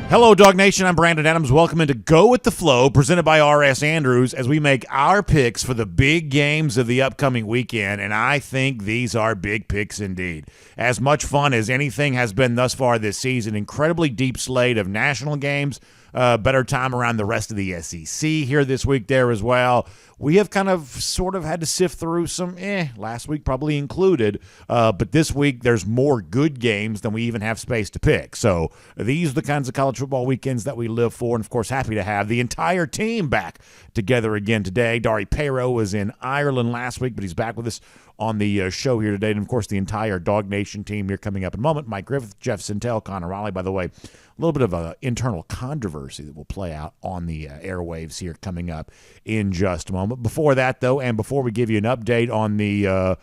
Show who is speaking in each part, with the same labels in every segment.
Speaker 1: Hello, DawgNation. I'm Brandon Adams. Welcome into Go With The Flow, presented by R.S. Andrews, as we make our picks for the big games of the upcoming weekend, and I think these are big picks indeed. As much fun as anything has been thus far this season, incredibly deep slate of national games, better time around the rest of the SEC here this week there as well. We have kind of sort of had to sift through some, last week probably included, but this week there's more good games than we even have space to pick. So these are the kinds of college football weekends that we live for, and of course happy to have the entire team back together again today. Dari Pero was in Ireland last week, but he's back with us on the show here today. And, of course, the entire DawgNation team here coming up in a moment. Mike Griffith, Jeff Sintel, Connor Raleigh. By the way, a little bit of an internal controversy that will play out on the airwaves here coming up in just a moment. Before that, though, and before we give you an update on the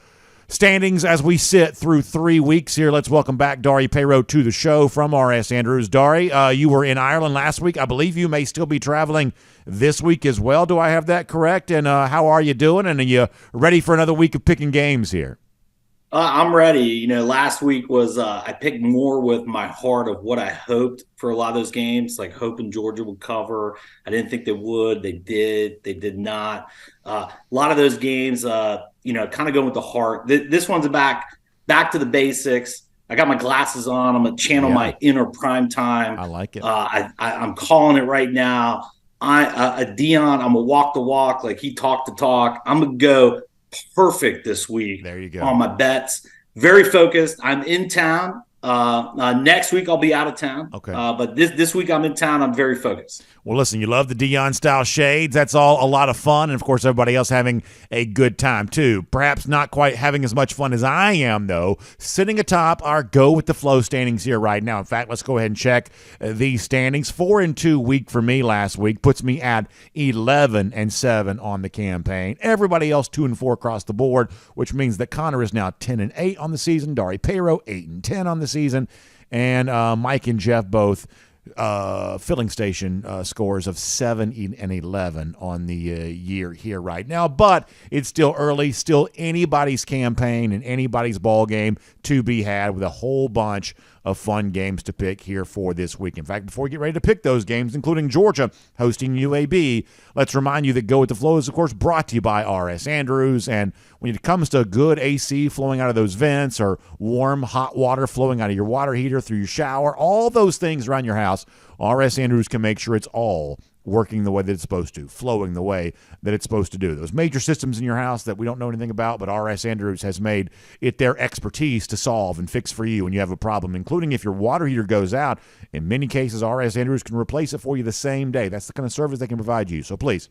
Speaker 1: standings as we sit through 3 weeks here, let's welcome back Dari Pero to the show from R.S. Andrews. Dari, you were in Ireland last week. I believe you may still be traveling this week as well. Do I have that correct? And how are you doing? And are you ready for another week of picking games here?
Speaker 2: I'm ready. You know, last week was I picked more with my heart of what I hoped for a lot of those games, like hoping Georgia would cover. I didn't think they would. They did. They did not. A lot of those games, kind of going with the heart. This one's back to the basics. I got my glasses on. I'm going to channel my inner prime time.
Speaker 1: I like it.
Speaker 2: I'm calling it right now. Dion, I'm going to walk the walk like he talked the talk. I'm going to go perfect this week.
Speaker 1: There you go.
Speaker 2: On my bets. Very focused. I'm in town. Next week I'll be out of town.
Speaker 1: Okay.
Speaker 2: But this week I'm in town. I'm very focused.
Speaker 1: Well, listen, you love the Dion-style shades. That's all a lot of fun. And, of course, everybody else having a good time, too. Perhaps not quite having as much fun as I am, though, sitting atop our Go With The Flow standings here right now. In fact, let's go ahead and check these standings. 4-2 week for me last week puts me at 11-7 on the campaign. Everybody else 2-4 across the board, which means that Connor is now 10-8 on the season. Dari Pero 8-10 on the season. And Mike and Jeff both filling station scores of 7-11 on the year here right now, but it's still early, still anybody's campaign and anybody's ball game to be had, with a whole bunch of fun games to pick here for this week. In fact, before we get ready to pick those games, including Georgia hosting UAB, let's remind you that Go With The Flow is, of course, brought to you by R.S. Andrews. And when it comes to good AC flowing out of those vents, or warm, hot water flowing out of your water heater through your shower, all those things around your house, R.S. Andrews can make sure it's all working the way that it's supposed to, flowing the way that it's supposed to do. Those major systems in your house that we don't know anything about, but R.S. Andrews has made it their expertise to solve and fix for you when you have a problem, including if your water heater goes out. In many cases, R.S. Andrews can replace it for you the same day. That's the kind of service they can provide you. So please,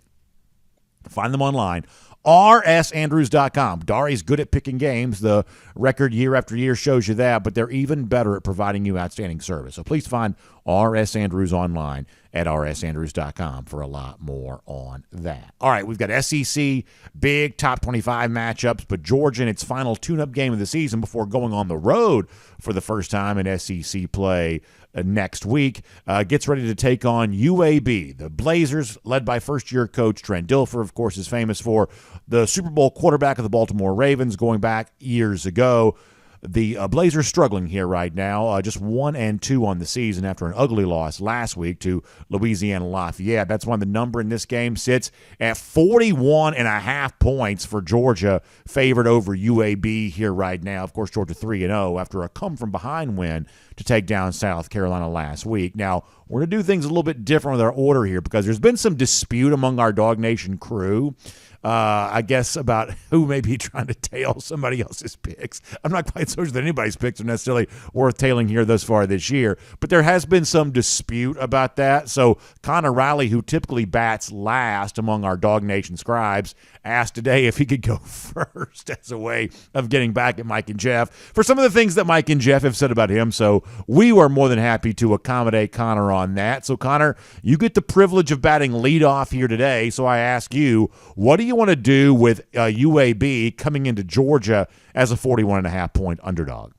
Speaker 1: find them online. rsandrews.com. Dari's good at picking games. The record year after year shows you that, but they're even better at providing you outstanding service. So please find R.S. Andrews online at rsandrews.com for a lot more on that. All right, we've got SEC big top 25 matchups, but Georgia in its final tune-up game of the season before going on the road for the first time in SEC play next week, gets ready to take on UAB. The Blazers, led by first-year coach Trent Dilfer, of course, is famous for the Super Bowl quarterback of the Baltimore Ravens going back years ago. The Blazers struggling here right now, just 1-2 on the season after an ugly loss last week to Louisiana Lafayette. That's why the number in this game sits at 41.5 points for Georgia, favored over UAB here right now. Of course, Georgia 3-0 after a come-from-behind win to take down South Carolina last week. Now, we're going to do things a little bit different with our order here because there's been some dispute among our DawgNation crew, I guess, about who may be trying to tail somebody else's picks. I'm not quite so sure that anybody's picks are necessarily worth tailing here thus far this year, but there has been some dispute about that. So Connor Raleigh, who typically bats last among our DawgNation scribes, asked today if he could go first as a way of getting back at Mike and Jeff for some of the things that Mike and Jeff have said about him. So we were more than happy to accommodate Connor on that. So Connor, you get the privilege of batting leadoff here today. So I ask you, what do you want to do with UAB coming into Georgia as a 41.5 point underdog?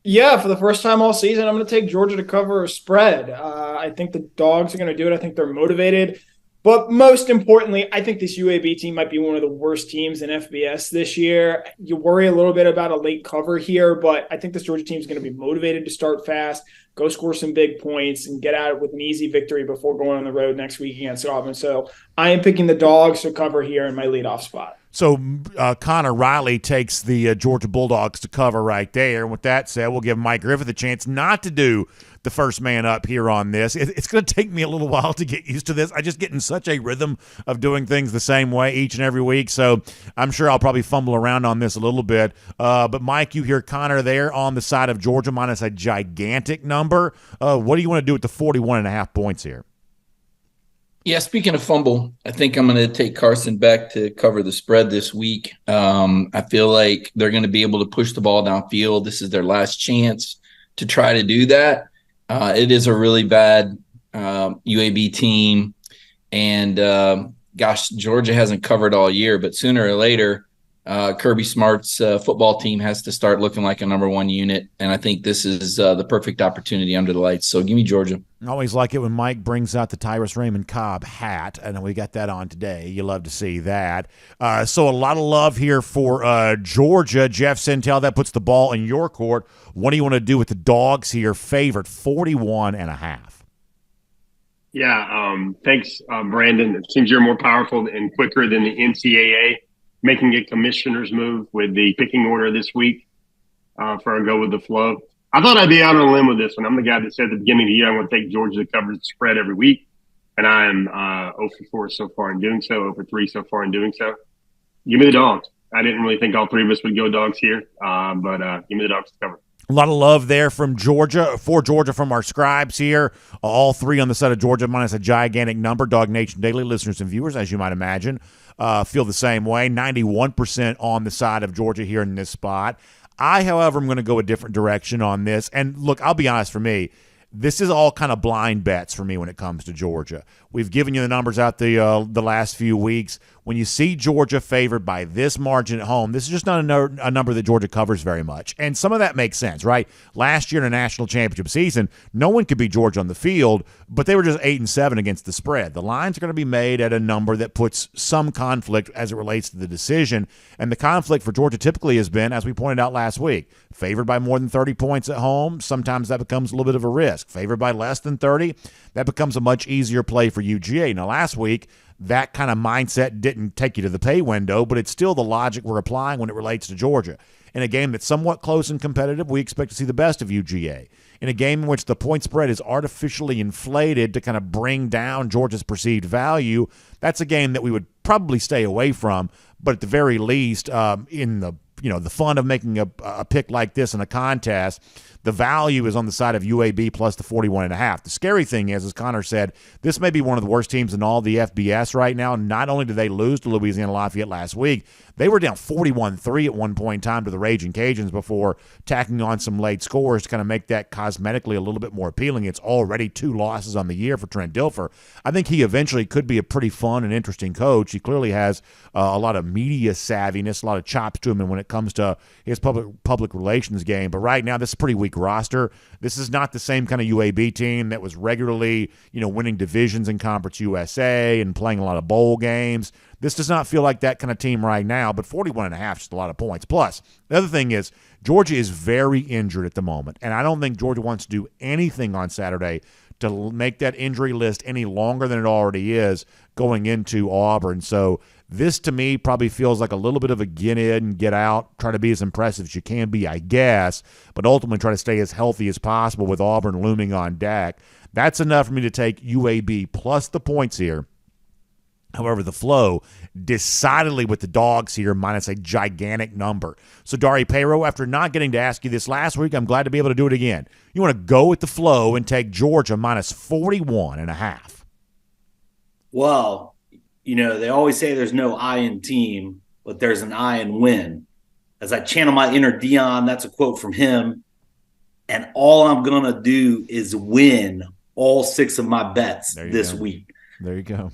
Speaker 3: Yeah, for the first time all season, I'm going to take Georgia to cover a spread. I think the Dogs are going to do it. I think they're motivated. But most importantly, I think this UAB team might be one of the worst teams in FBS this year. You worry a little bit about a late cover here, but I think this Georgia team is going to be motivated to start fast, go score some big points, and get out with an easy victory before going on the road next week against Auburn. So I am picking the Dogs to cover here in my leadoff spot.
Speaker 1: So Connor Riley takes the Georgia Bulldogs to cover right there. And with that said, we'll give Mike Griffith a chance not to do the first man up here on this. It's going to take me a little while to get used to this. I just get in such a rhythm of doing things the same way each and every week. So I'm sure I'll probably fumble around on this a little bit. But Mike, you hear Connor there on the side of Georgia minus a gigantic number. What do you want to do with the 41.5 points here?
Speaker 4: Yeah, speaking of fumble, I think I'm going to take Carson back to cover the spread this week. I feel like they're going to be able to push the ball downfield. This is their last chance to try to do that. It is a really bad UAB team. And, Georgia hasn't covered all year, but sooner or later, Kirby Smart's football team has to start looking like a number one unit. And I think this is the perfect opportunity under the lights. So give me Georgia.
Speaker 1: I always like it when Mike brings out the Tyrus Raymond Cobb hat, and we got that on today. You love to see that. So a lot of love here for Georgia. Jeff Sintel, that puts the ball in your court. What do you want to do with the Dogs here? Favorite 41.5.
Speaker 5: Yeah, thanks, Brandon. It seems you're more powerful and quicker than the NCAA, making a commissioner's move with the picking order this week for a go with the flow. I thought I'd be out on a limb with this one. I'm the guy that said at the beginning of the year I'm going to take Georgia to cover the spread every week, and I am 0 for 4 so far in doing so, 0 for 3 so far in doing so. Give me the Dogs. I didn't really think all three of us would go Dogs here, but give me the Dogs to cover.
Speaker 1: A lot of love there from Georgia, for Georgia from our scribes here. All three on the side of Georgia minus a gigantic number. DawgNation Daily listeners and viewers, as you might imagine, feel the same way. 91% on the side of Georgia here in this spot. I, however, am going to go a different direction on this. And look, I'll be honest, for me, this is all kind of blind bets for me when it comes to Georgia. We've given you the numbers out the last few weeks. When you see Georgia favored by this margin at home, this is just not a number that Georgia covers very much. And some of that makes sense, right? Last year in a national championship season, no one could beat Georgia on the field, but they were just 8-7 against the spread. The lines are going to be made at a number that puts some conflict as it relates to the decision. And the conflict for Georgia typically has been, as we pointed out last week, favored by more than 30 points at home. Sometimes that becomes a little bit of a risk. Favored by less than 30, that becomes a much easier play for UGA. Now, last week, that kind of mindset didn't take you to the pay window, but it's still the logic we're applying when it relates to Georgia. In a game that's somewhat close and competitive, we expect to see the best of UGA. In a game in which the point spread is artificially inflated to kind of bring down Georgia's perceived value, that's a game that we would probably stay away from. But at the very least, in the fun of making a pick like this in a contest, the value is on the side of UAB plus the 41.5. The scary thing is, as Connor said, this may be one of the worst teams in all the FBS right now. Not only did they lose to Louisiana Lafayette last week, they were down 41-3 at one point in time to the Raging Cajuns before tacking on some late scores to kind of make that cosmetically a little bit more appealing. It's already 2 losses on the year for Trent Dilfer. I think he eventually could be a pretty fun and interesting coach. He clearly has a lot of media savviness, a lot of chops to him, and when it comes to his public relations game. But right now, this is a pretty weak roster. This is not the same kind of UAB team that was regularly, winning divisions in Conference USA and playing a lot of bowl games. This does not feel like that kind of team right now, but 41.5 is just a lot of points. Plus, the other thing is Georgia is very injured at the moment, and I don't think Georgia wants to do anything on Saturday to make that injury list any longer than it already is going into Auburn. So this, to me, probably feels like a little bit of a get in, get out, try to be as impressive as you can be, I guess, but ultimately try to stay as healthy as possible with Auburn looming on deck. That's enough for me to take UAB plus the points here. However, the flow decidedly with the Dogs here minus a gigantic number. So, Dari Pero, after not getting to ask you this last week, I'm glad to be able to do it again. You want to go with the flow and take Georgia minus 41.5.
Speaker 2: Well, they always say there's no I in team, but there's an I in win. As I channel my inner Dion, that's a quote from him. And all I'm going to do is win all 6 of my bets this week.
Speaker 1: There you go.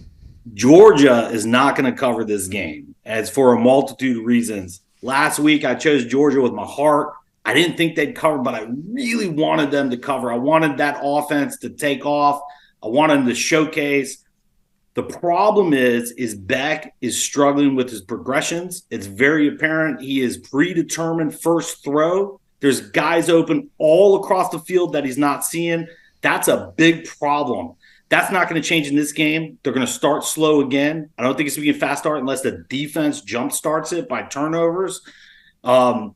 Speaker 2: Georgia is not going to cover this game, as for a multitude of reasons. Last week, I chose Georgia with my heart. I didn't think they'd cover, but I really wanted them to cover. I wanted that offense to take off. I wanted them to showcase. The problem is Beck is struggling with his progressions. It's very apparent he is predetermined first throw. There's guys open all across the field that he's not seeing. That's a big problem. That's not going to change in this game. They're going to start slow again. I don't think it's going to be a fast start unless the defense jump starts it by turnovers. The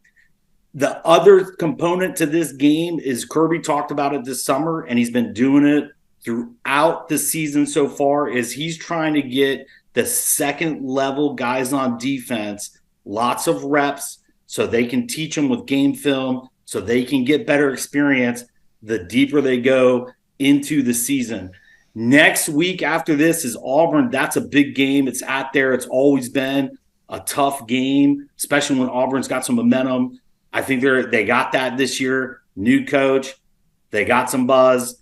Speaker 2: other component to this game is Kirby talked about it this summer, and he's been doing it throughout the season so far, is he's trying to get the second level guys on defense lots of reps so they can teach them with game film, so they can get better experience the deeper they go into the season. Next week after this is Auburn. That's a big game. It's at there. It's always been a tough game, especially when Auburn's got some momentum. I think they got that this year. New coach. They got some buzz.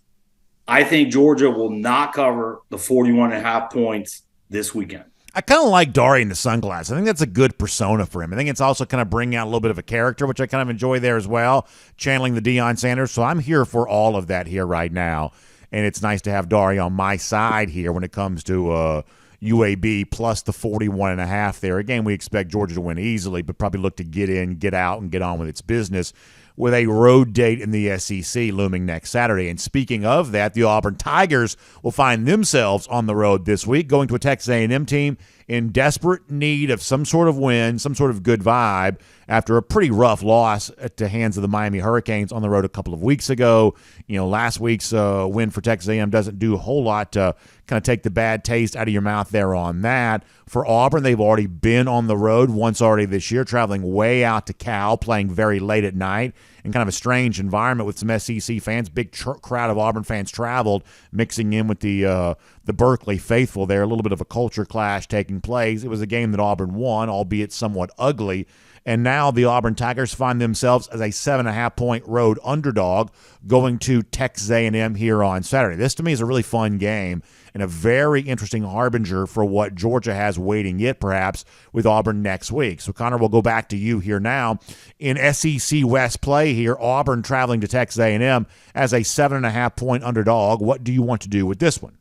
Speaker 2: I think Georgia will not cover the 41.5 points this weekend.
Speaker 1: I kind of like Dari in the sunglasses. I think that's a good persona for him. I think it's also kind of bringing out a little bit of a character, which I kind of enjoy there as well, channeling the Deion Sanders. So I'm here for all of that here right now. And it's nice to have Dari on my side here when it comes to UAB plus the 41.5 there. Again, we expect Georgia to win easily, but probably look to get in, get out, and get on with its business with a road date in the SEC looming next Saturday. And speaking of that, the Auburn Tigers will find themselves on the road this week, going to a Texas A&M team in desperate need of some sort of win, some sort of good vibe after a pretty rough loss at the hands of the Miami Hurricanes on the road a couple of weeks ago. Last week's win for Texas A&M doesn't do a whole lot to kind of take the bad taste out of your mouth there on that. For Auburn, they've already been on the road once already this year, traveling way out to Cal, playing very late at night in kind of a strange environment with some SEC fans. Big crowd of Auburn fans traveled, mixing in with the Berkeley faithful there. A little bit of a culture clash taking place. It was a game that Auburn won, albeit somewhat ugly. And now the Auburn Tigers find themselves as a 7.5-point road underdog going to Texas A&M here on Saturday. This, to me, is a really fun game and a very interesting harbinger for what Georgia has waiting yet, perhaps, with Auburn next week. So, Connor, we'll go back to you here now. In SEC West play here, Auburn traveling to Texas A&M as a 7.5-point underdog. What do you want to do with this one?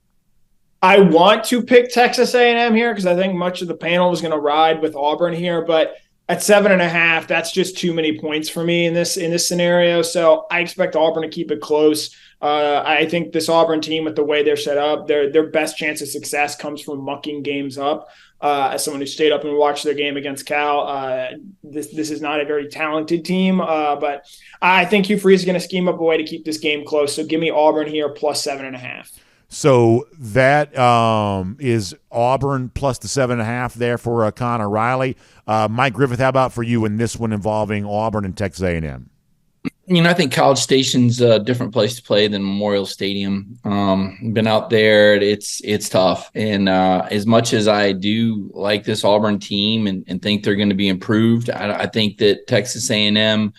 Speaker 3: I want to pick Texas A&M here because I think much of the panel is going to ride with Auburn here, but at 7.5, that's just too many points for me in this scenario. So I expect Auburn to keep it close. I think this Auburn team, with the way they're set up, their best chance of success comes from mucking games up. As someone who stayed up and watched their game against Cal, this is not a very talented team, but I think Hugh Freeze is going to scheme up a way to keep this game close. So give me Auburn here plus 7.5.
Speaker 1: So that is Auburn plus the 7.5 there for Connor Riley. Mike Griffith, how about for you in this one involving Auburn and Texas A&M?
Speaker 4: I think College Station's a different place to play than Memorial Stadium. Been out there. It's tough. And as much as I do like this Auburn team and think they're going to be improved, I think that Texas A&M,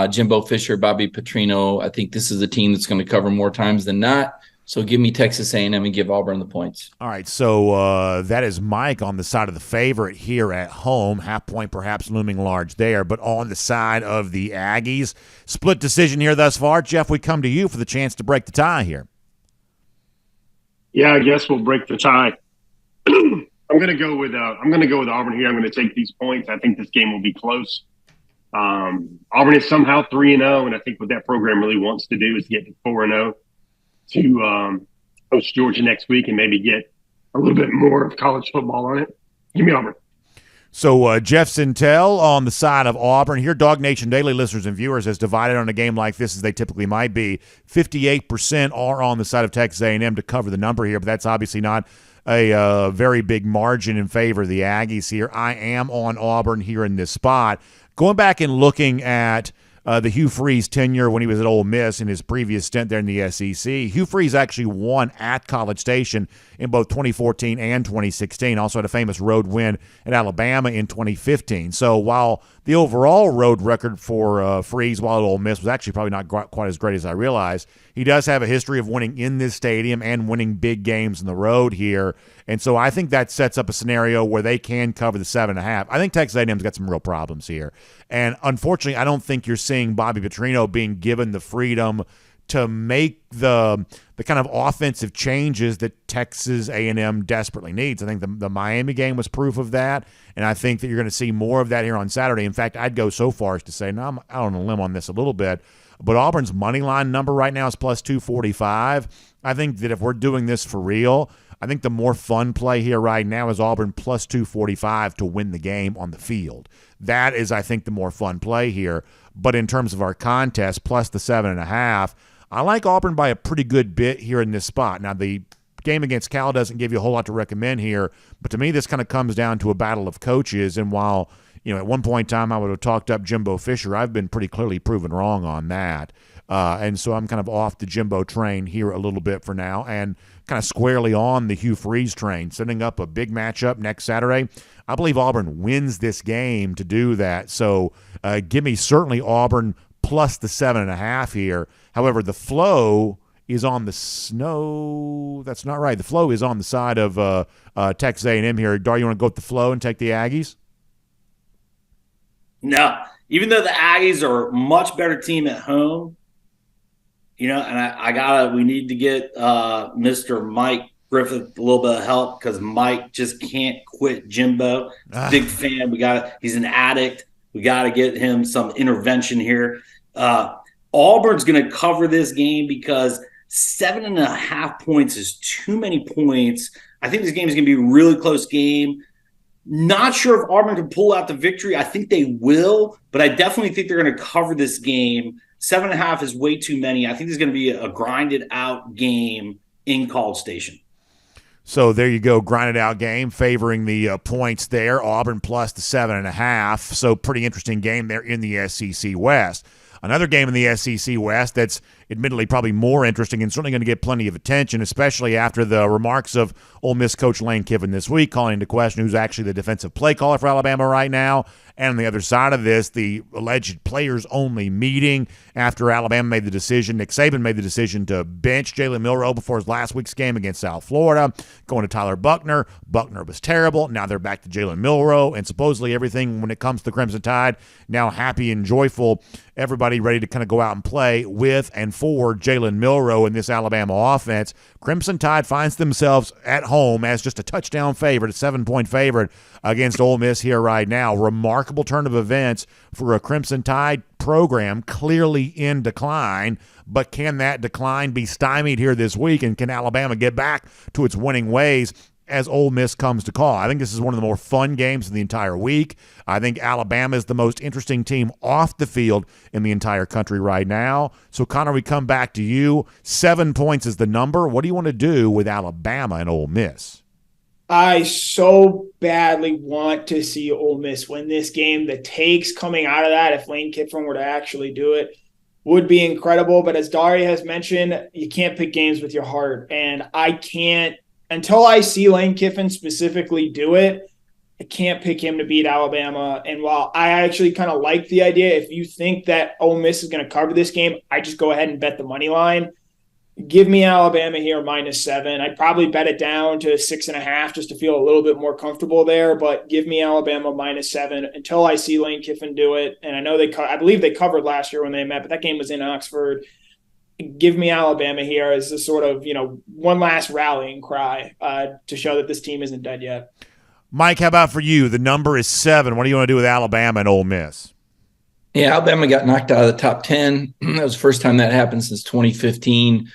Speaker 4: Jimbo Fisher, Bobby Petrino, I think this is a team that's going to cover more times than not. So give me Texas A&M and give Auburn the points.
Speaker 1: All right, so that is Mike on the side of the favorite here at home. Half point perhaps looming large there, but on the side of the Aggies. Split decision here thus far. Jeff, we come to you for the chance to break the tie here.
Speaker 5: Yeah, I guess we'll break the tie. I'm going to go with Auburn here. I'm going to take these points. I think this game will be close. Auburn is somehow 3-0, and I think what that program really wants to do is get to 4-0. To host Georgia next week and maybe get a little bit more of college football on it. Give me Auburn.
Speaker 1: So Jeff Sintel on the side of Auburn here. DawgNation Daily listeners and viewers has divided on a game like this as they typically might be. 58% are on the side of Texas A&M to cover the number here, but that's obviously not a very big margin in favor of the Aggies here. I am on Auburn here in this spot. Going back and looking at the Hugh Freeze tenure when he was at Ole Miss in his previous stint there in the SEC. Hugh Freeze actually won at College Station in both 2014 and 2016. Also had a famous road win at Alabama in 2015. So while the overall road record for Freeze while at Ole Miss was actually probably not quite as great as I realized, he does have a history of winning in this stadium and winning big games on the road here. And so I think that sets up a scenario where they can cover the 7.5. I think Texas A&M's got some real problems here. And unfortunately, I don't think you're seeing Bobby Petrino being given the freedom to make the kind of offensive changes that Texas A&M desperately needs. I think the Miami game was proof of that, and I think that you're going to see more of that here on Saturday. In fact, I'd go so far as to say, I'm out on a limb on this a little bit, but Auburn's money line number right now is plus 245. I think that if we're doing this for real, I think the more fun play here right now is Auburn plus 245 to win the game on the field. That is, I think, the more fun play here. But in terms of our contest, plus the 7.5, I like Auburn by a pretty good bit here in this spot. Now, the game against Cal doesn't give you a whole lot to recommend here, but to me, this kind of comes down to a battle of coaches. And while, at one point in time I would have talked up Jimbo Fisher, I've been pretty clearly proven wrong on that. And so I'm kind of off the Jimbo train here a little bit for now and kind of squarely on the Hugh Freeze train, setting up a big matchup next Saturday. I believe Auburn wins this game to do that. So give me certainly Auburn plus the 7.5 here. However, the flow is on the snow. That's not right. The flow is on the side of Texas A&M here. Dar, you want to go with the flow and take the Aggies?
Speaker 2: No. Even though the Aggies are a much better team at home, and we need to get Mr. Mike Griffith a little bit of help because Mike just can't quit Jimbo. Big fan. He's an addict. We got to get him some intervention here. Auburn's going to cover this game because 7.5 points is too many points. I think this game is going to be a really close game. Not sure if Auburn can pull out the victory. I think they will, but I definitely think they're going to cover this game. 7.5 is way too many. I think there's going to be a grinded out game in College Station.
Speaker 1: So there you go, grinded out game favoring the points there. Auburn plus the 7.5. So pretty interesting game there in the SEC West. Another game in the SEC West that's admittedly probably more interesting and certainly going to get plenty of attention, especially after the remarks of Ole Miss coach Lane Kiffin this week, calling into question who's actually the defensive play caller for Alabama right now. And on the other side of this, the alleged players-only meeting after Alabama made the decision. Nick Saban made the decision to bench Jalen Milroe before his last week's game against South Florida, going to Tyler Buckner. Buckner was terrible. Now they're back to Jalen Milroe, and supposedly everything when it comes to the Crimson Tide, now happy and joyful. Everybody ready to kind of go out and play with and for Jalen Milroe in this Alabama offense. Crimson Tide finds themselves at home as just a touchdown favorite, a 7-point favorite against Ole Miss here right now. Remarkable turn of events for a Crimson Tide program clearly in decline, but can that decline be stymied here this week, and can Alabama get back to its winning ways as Ole Miss comes to call? I think this is one of the more fun games of the entire week. I think Alabama is the most interesting team off the field in the entire country right now. So, Connor, we come back to you. 7 points is the number. What do you want to do with Alabama and Ole Miss?
Speaker 3: I so badly want to see Ole Miss win this game. The takes coming out of that, if Lane Kiffin were to actually do it, would be incredible. But as Dari has mentioned, you can't pick games with your heart. And I can't, until I see Lane Kiffin specifically do it, I can't pick him to beat Alabama. And while I actually kind of like the idea, if you think that Ole Miss is going to cover this game, I just go ahead and bet the money line. Give me Alabama here -7. I'd probably bet it down to 6.5 just to feel a little bit more comfortable there. But give me Alabama -7 until I see Lane Kiffin do it. And I know I believe they covered last year when they met, but that game was in Oxford. Give me Alabama here as a sort of, one last rallying cry to show that this team isn't dead yet.
Speaker 1: Mike, how about for you? The number is 7. What do you want to do with Alabama and Ole Miss?
Speaker 4: Yeah, Alabama got knocked out of the top 10. That was the first time that happened since 2015.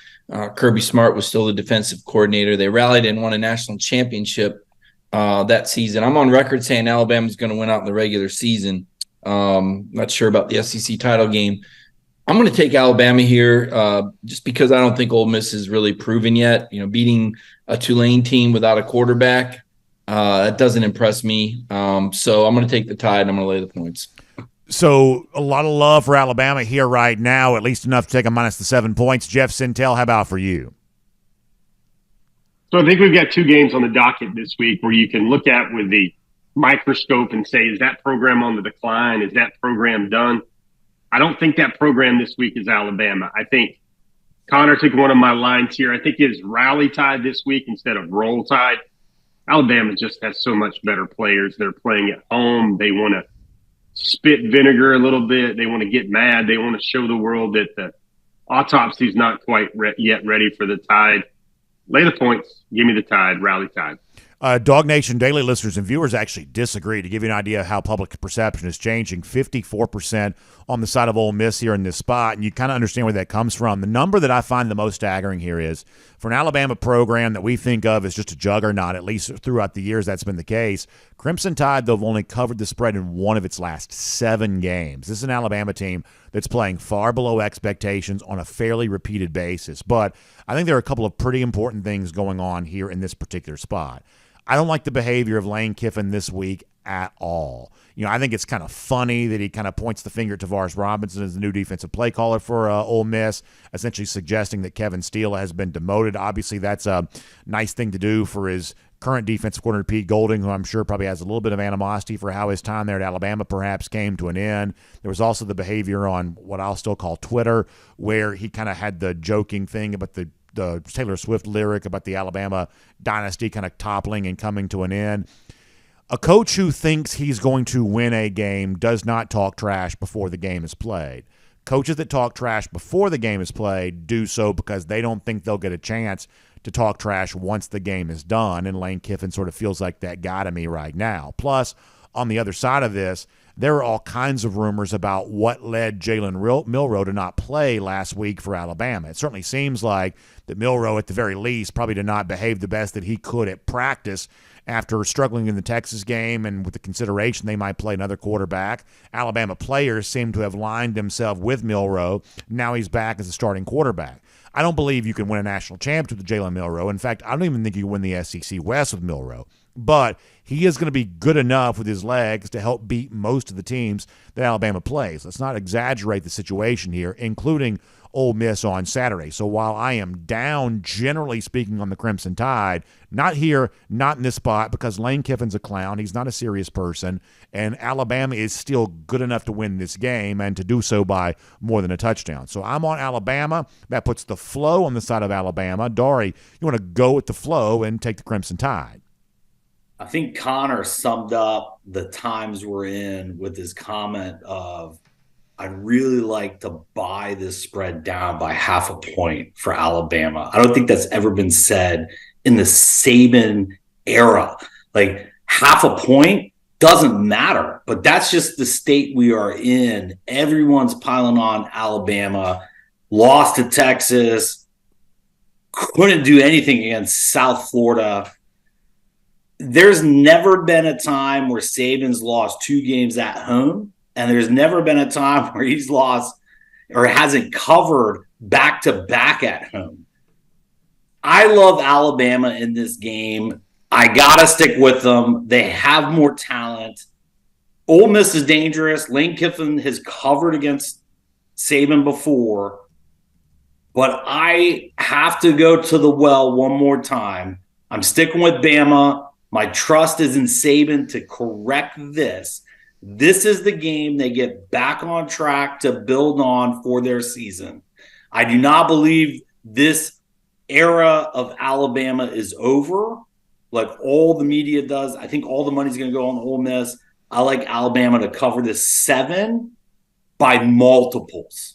Speaker 4: Kirby Smart was still the defensive coordinator. They rallied and won a national championship that season. I'm on record saying Alabama's going to win out in the regular season. Not sure about the SEC title game. I'm going to take Alabama here just because I don't think Ole Miss is really proven yet. Beating a Tulane team without a quarterback, that doesn't impress me. So I'm going to take the Tide and I'm going to lay the points.
Speaker 1: So a lot of love for Alabama here right now, at least enough to take a -7 points. Jeff Sintel, how about for you?
Speaker 5: So I think we've got 2 games on the docket this week where you can look at with the microscope and say, is that program on the decline? Is that program done? I don't think that program this week is Alabama. I think Connor took one of my lines here. I think it's rally tide this week instead of roll tide. Alabama just has so much better players. They're playing at home. They want to spit vinegar a little bit. They want to get mad. They want to show the world that Autopsy's not quite yet ready for the Tide. Lay the points. Give me the Tide. Rally Tide.
Speaker 1: DawgNation Daily listeners and viewers actually disagree. To give you an idea of how public perception is changing, 54% on the side of Ole Miss here in this spot, and you kind of understand where that comes from. The number that I find the most staggering here is for an Alabama program that we think of as just a juggernaut, at least throughout the years that's been the case. Crimson Tide, though, have only covered the spread in one of its last 7 games. This is an Alabama team that's playing far below expectations on a fairly repeated basis. But I think there are a couple of pretty important things going on here in this particular spot. I don't like the behavior of Lane Kiffin this week at all. I think it's kind of funny that he kind of points the finger at Tavares Robinson as the new defensive play caller for Ole Miss, essentially suggesting that Kevin Steele has been demoted. Obviously, that's a nice thing to do for his current defensive coordinator, Pete Golding, who I'm sure probably has a little bit of animosity for how his time there at Alabama perhaps came to an end. There was also the behavior on what I'll still call Twitter, where he kind of had the joking thing about the Taylor Swift lyric about the Alabama dynasty kind of toppling and coming to an end. A coach who thinks he's going to win a game does not talk trash before the game is played. Coaches that talk trash before the game is played do so because they don't think they'll get a chance to talk trash once the game is done, and Lane Kiffin sort of feels like that guy to me right now. Plus, on the other side of this, there are all kinds of rumors about what led Jalen Milroe to not play last week for Alabama. It certainly seems like that Milroe, at the very least, probably did not behave the best that he could at practice after struggling in the Texas game, and with the consideration they might play another quarterback. Alabama players seem to have lined themselves with Milroe. Now he's back as a starting quarterback. I don't believe you can win a national championship with Jalen Milroe. In fact, I don't even think you can win the SEC West with Milroe. But he is going to be good enough with his legs to help beat most of the teams that Alabama plays. Let's not exaggerate the situation here, including Ole Miss on Saturday. So while I am down, generally speaking, on the Crimson Tide, not here, not in this spot, because Lane Kiffin's a clown. He's not a serious person, and Alabama is still good enough to win this game and to do so by more than a touchdown. So I'm on Alabama. That puts the flow on the side of Alabama. Dari, you want to go with the flow and take the Crimson Tide.
Speaker 2: I think Connor summed up the times we're in with his comment of, I'd really like to buy this spread down by half a point for Alabama. I don't think that's ever been said in the Saban era. Like, half a point doesn't matter, but that's just the state we are in. Everyone's piling on Alabama, lost to Texas, couldn't do anything against South Florida. There's never been a time where Saban's lost 2 games at home, and there's never been a time where he's lost or hasn't covered back-to-back at home. I love Alabama in this game. I got to stick with them. They have more talent. Ole Miss is dangerous. Lane Kiffin has covered against Saban before, but I have to go to the well one more time. I'm sticking with Bama. My trust is in Saban to correct this. This is the game they get back on track to build on for their season. I do not believe this era of Alabama is over, like all the media does. I think all the money's going to go on Ole Miss. I like Alabama to cover this 7 by multiples.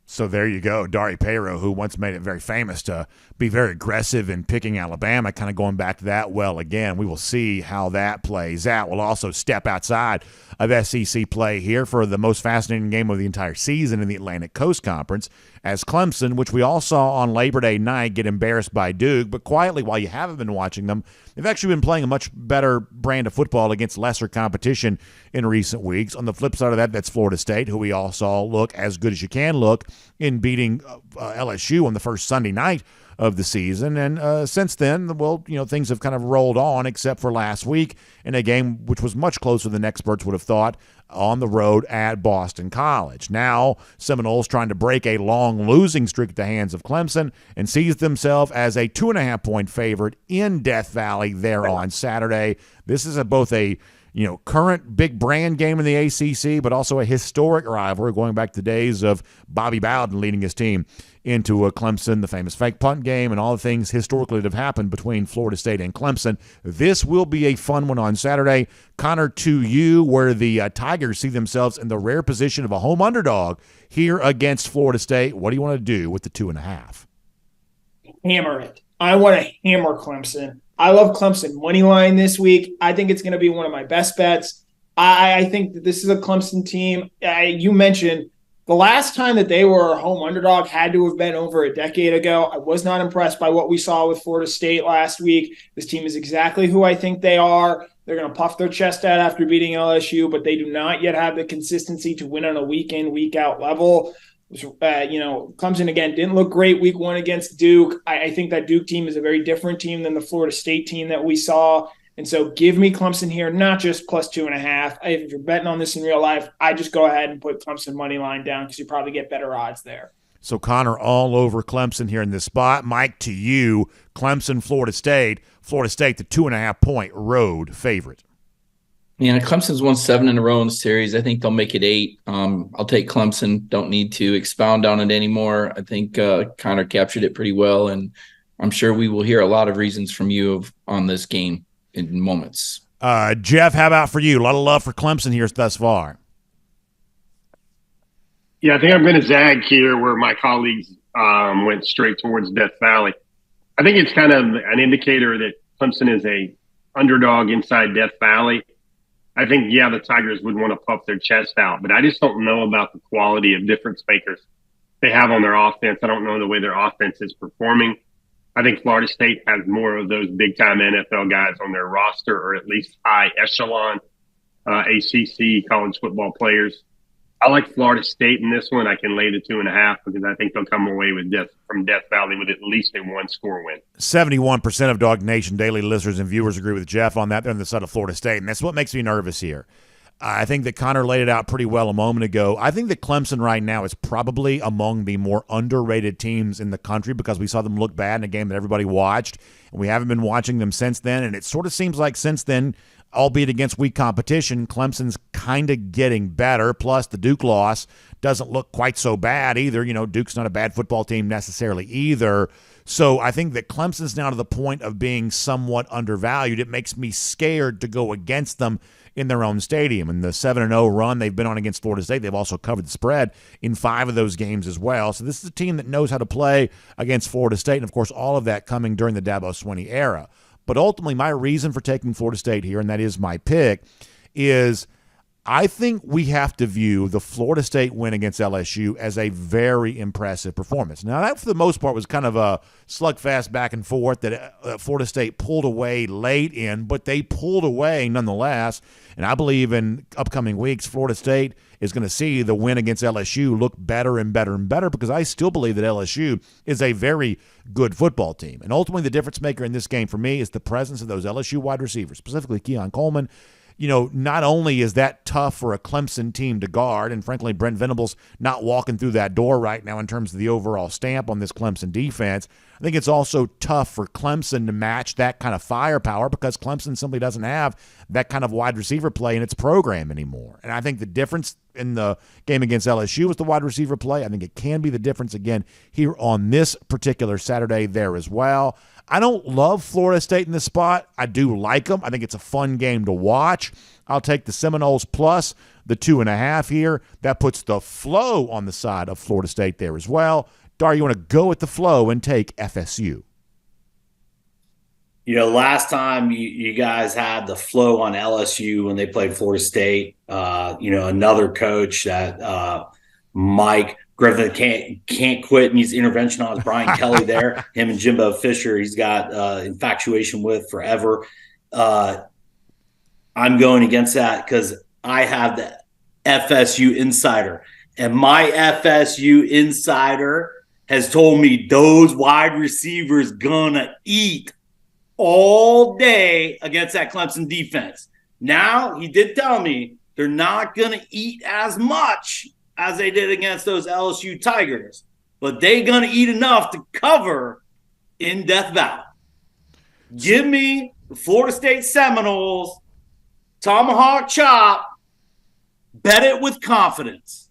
Speaker 1: So there you go. Dari Payro, who once made it very famous to be very aggressive in picking Alabama, kind of going back to that well again. We will see how that plays out. We'll also step outside of SEC play here for the most fascinating game of the entire season in the Atlantic Coast Conference, as Clemson, which we all saw on Labor Day night, get embarrassed by Duke. But quietly, while you haven't been watching them, they've actually been playing a much better brand of football against lesser competition in recent weeks. On the flip side of that, that's Florida State, who we all saw look as good as you can look in beating LSU on the first Sunday night of the season. And since then, well, things have kind of rolled on, except for last week in a game which was much closer than experts would have thought, on the road at Boston College. Now, Seminoles trying to break a long losing streak at the hands of Clemson and sees themselves as a 2.5-point favorite in Death Valley there on Saturday. This is both a current big brand game in the ACC, but also a historic rivalry going back to the days of Bobby Bowden leading his team into Clemson, the famous fake punt game, and all the things historically that have happened between Florida State and Clemson. This will be a fun one on Saturday. Connor, to you, where the Tigers see themselves in the rare position of a home underdog here against Florida State. What do you want to do with the 2.5?
Speaker 3: Hammer it. I want to hammer Clemson. I love Clemson money line this week. I think it's going to be one of my best bets. I think that this is a Clemson team. You mentioned the last time that they were a home underdog had to have been over a decade ago. I was not impressed by what we saw with Florida State last week. This team is exactly who I think they are. They're going to puff their chest out after beating LSU, but they do not yet have the consistency to win on a week-in, week-out level. Clemson, again, didn't look great week 1 against Duke. I think that Duke team is a very different team than the Florida State team that we saw. And so give me Clemson here, not just plus 2.5. If you're betting on this in real life, I just go ahead and put Clemson money line down because you probably get better odds there.
Speaker 1: So Connor all over Clemson here in this spot. Mike, to you, Clemson, Florida State, the 2.5-point road favorite.
Speaker 4: Yeah, Clemson's won 7 in a row in the series. I think they'll make it 8. I'll take Clemson. Don't need to expound on it anymore. I think Connor captured it pretty well, and I'm sure we will hear a lot of reasons from you on this game in moments.
Speaker 1: Jeff, how about for you? A lot of love for Clemson here thus far.
Speaker 5: Yeah, I think I'm going to zag here where my colleagues went straight towards Death Valley. I think it's kind of an indicator that Clemson is a underdog inside Death Valley. I think, the Tigers would want to puff their chest out, but I just don't know about the quality of difference makers they have on their offense. I don't know the way their offense is performing. I think Florida State has more of those big-time NFL guys on their roster, or at least high echelon ACC college football players. I like Florida State in this one. I can lay the 2.5 because I think they'll come away from Death Valley with at least a 1-score win.
Speaker 1: 71% of DawgNation daily listeners and viewers agree with Jeff on that. They're on the side of Florida State, and that's what makes me nervous here. I think that Connor laid it out pretty well a moment ago. I think that Clemson right now is probably among the more underrated teams in the country because we saw them look bad in a game that everybody watched, and we haven't been watching them since then, and it sort of seems like since then, albeit against weak competition, Clemson's kind of getting better. Plus, the Duke loss doesn't look quite so bad either. Duke's not a bad football team necessarily either. So I think that Clemson's now to the point of being somewhat undervalued. It makes me scared to go against them in their own stadium. And the 7-0 run they've been on against Florida State, they've also covered the spread in 5 of those games as well. So this is a team that knows how to play against Florida State, and, of course, all of that coming during the Dabo Swinney era. But ultimately, my reason for taking Florida State here, and that is my pick, is I think we have to view the Florida State win against LSU as a very impressive performance. Now, that for the most part was kind of a slugfest back and forth that Florida State pulled away late in, but they pulled away nonetheless. And I believe in upcoming weeks, Florida State is going to see the win against LSU look better and better and better because I still believe that LSU is a very good football team. And ultimately, the difference maker in this game for me is the presence of those LSU wide receivers, specifically Keon Coleman. Not only is that tough for a Clemson team to guard, and frankly, Brent Venables not walking through that door right now in terms of the overall stamp on this Clemson defense, I think it's also tough for Clemson to match that kind of firepower because Clemson simply doesn't have that kind of wide receiver play in its program anymore. And I think the difference in the game against LSU was the wide receiver play. I think it can be the difference again here on this particular Saturday there as well. I don't love Florida State in this spot. I do like them. I think it's a fun game to watch. I'll take the Seminoles plus the 2.5 here. That puts the flow on the side of Florida State there as well. Dar, you want to go with the flow and take FSU?
Speaker 2: Last time you guys had the flow on LSU when they played Florida State. Another coach that Mike Griffin can't quit and he's intervention on is Brian Kelly there. Him and Jimbo Fisher, he's got infatuation with forever. I'm going against that because I have the FSU insider. And my FSU insider has told me those wide receivers gonna eat all day against that Clemson defense. Now, he did tell me they're not going to eat as much as they did against those LSU Tigers, but they're going to eat enough to cover in Death Valley. Give me the Florida State Seminoles Tomahawk chop. Bet it with confidence.